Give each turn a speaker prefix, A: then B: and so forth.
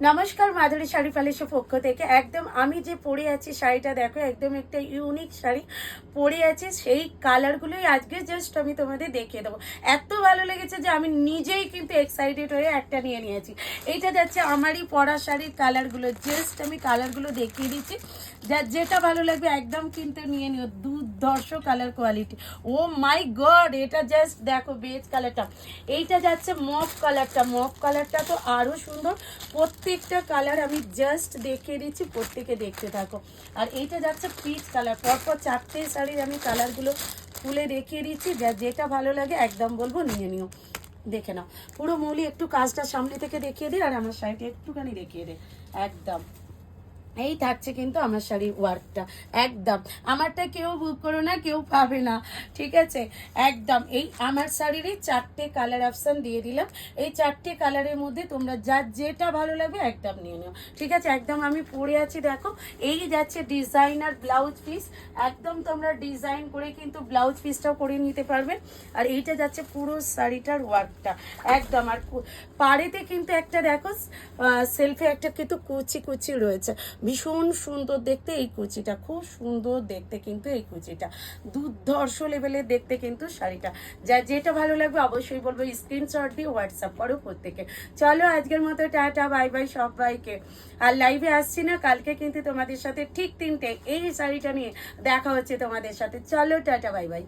A: নমস্কার, মাধুরী শাড়ি প্যালেসের পক্ষ থেকে। একদম আমি যে পরে আছি শাড়িটা দেখো, একদম একটা ইউনিক শাড়ি পরে আছি। সেই কালারগুলোই আজকে জাস্ট আমি তোমাদের দেখিয়ে দেবো। এত ভালো লেগেছে যে আমি নিজেই কিন্তু এক্সাইটেড হয়ে একটা নিয়ে নিয়েছি। এইটা যাচ্ছে আমারই পরা শাড়ির কালারগুলো। জাস্ট আমি কালারগুলো দেখিয়ে দিচ্ছি, যেটা ভালো লাগবে একদম কিন্তু নিয়ে নিও। দুর্ধর্ষ কালার কোয়ালিটি। ও মাই গড, এটা জাস্ট দেখো বেজ কালারটা। এইটা যাচ্ছে মফ কালারটা। মফ কালারটা তো আরও সুন্দর। প্রত্যেকটা কালার আমি জাস্ট দেখিয়ে দিচ্ছি, প্রত্যেকে দেখতে থাকো। আর এইটা যাচ্ছে পিচ কালার। পরপর চারটে শাড়ির আমি কালারগুলো খুলে দেখিয়ে দিচ্ছি, যেটা ভালো লাগে একদম বলবো নিয়ে নিও। দেখে নাও, পুরো মৌলি একটু কাজটা সামনে থেকে দেখিয়ে দে, আর আমার শাড়িটা একটুখানি দেখিয়ে দে। একদম এই থাকছে কিন্তু আমার শাড়ির ওয়ার্কটা। একদম আমারটা কেউ বুক করো না, কেউ পাবে না, ঠিক আছে? একদম এই আমার শাড়িরই চারটে কালার অপশান দিয়ে দিলাম। এই চারটে কালারের মধ্যে তোমরা যেটা ভালো লাগবে একদম নিয়ে নিও, ঠিক আছে? একদম আমি পরে আছি দেখো। এই যাচ্ছে ডিজাইনার ব্লাউজ পিস। একদম তোমরা ডিজাইন করে কিন্তু ব্লাউজ পিসটাও করে নিতে পারবে। আর এইটা যাচ্ছে পুরো শাড়িটার ওয়ার্কটা একদম। আর পাড়েতে কিন্তু একটা দেখো সেলফে একটা কিন্তু কুচি কুচি রয়েছে, ভীষণ সুন্দর দেখতে এই কুচিটা, খুব সুন্দর দেখতে কিন্তু এই কুচিটা, দুর্ধর্ষ লেভেলের দেখতে কিন্তু শাড়িটা। যেটা ভালো লাগবে অবশ্যই বলবো স্ক্রিনশট দিয়ে হোয়াটসঅ্যাপ করো প্রত্যেকে। চলো আজকের মতো টাটা, বাই বাই সবাইকে। আর লাইভে আসছি না, কালকে কিন্তু তোমাদের সাথে ঠিক 3টে এই শাড়িটা নিয়ে দেখা হচ্ছে তোমাদের সাথে। চলো টাটা, বাই বাই।